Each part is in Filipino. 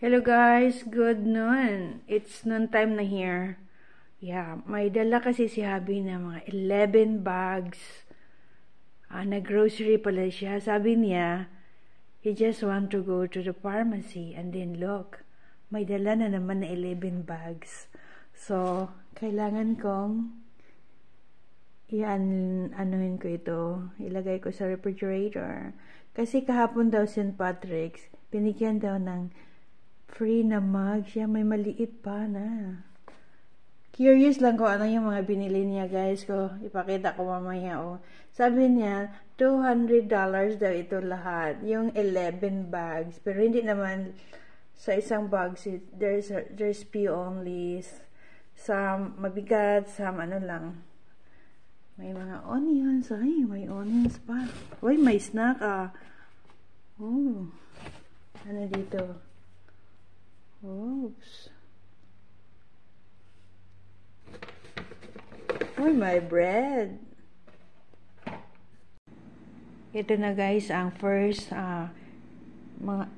Hello guys, good noon. It's noon time na here. Yeah, may dala kasi si Habi na mga 11 bags. Nag-grocery pala siya. Sabi niya, he just want to go to the pharmacy and then look, may dala na naman na 11 bags. So, kailangan kong anuhin ko ito. Ilagay ko sa refrigerator. Kasi kahapon daw St. Patrick's, binigyan daw ng free na mug siya. May maliit pa na. Curious lang ko ano yung mga binili niya, guys. Ko ipakita ko mamaya. Sabi niya, $200 daw ito lahat. Yung 11 bags. Pero hindi naman sa isang bag. There's few only. Some mabigat, some ano lang. May mga onions. Ay, may onions pa. Uy, may snack Oh. Ano dito? Oops. Oh, my bread. Ito na guys, ang first, ang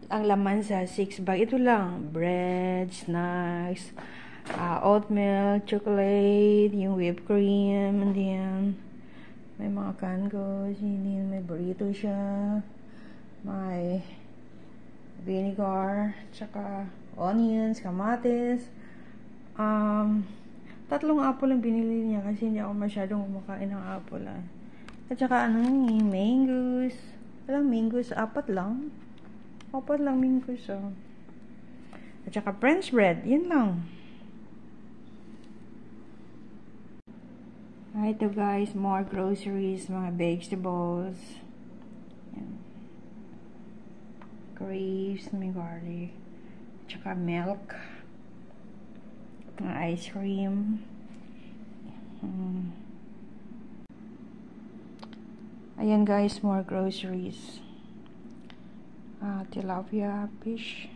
laman sa 6 bag. Ito lang, bread, snacks, oatmeal, chocolate, yung whipped cream, and then, may mga canned goods, may burrito siya, may vinegar, tsaka onions, kamatis. Tatlong apple ang binili niya kasi hindi ako masyadong kumakain ng apple. At saka mangoes. Walang mangoes, apat lang mangoes. At saka French bread, yun lang. Ito guys, more groceries, mga vegetables. Yan. Grapes, may garlic. Tsaka milk, ice cream. Ayan guys, more groceries. Tilapia fish.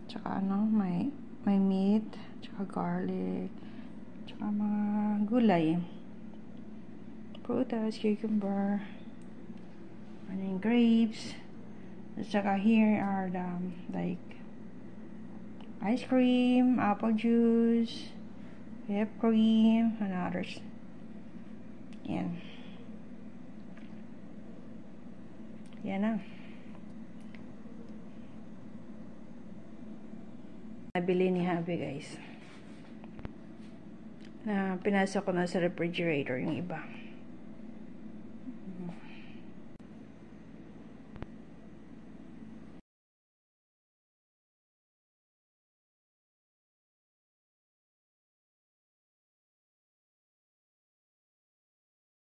Tsaka may meat, tsaka garlic, tsaka mga gulay. Prutas, cucumber, and grapes. Tsaka here are the ice cream, apple juice, whipped cream, and others. Yan. Yan na. Nabili ni Habi guys. Pinasok ko na sa refrigerator yung iba.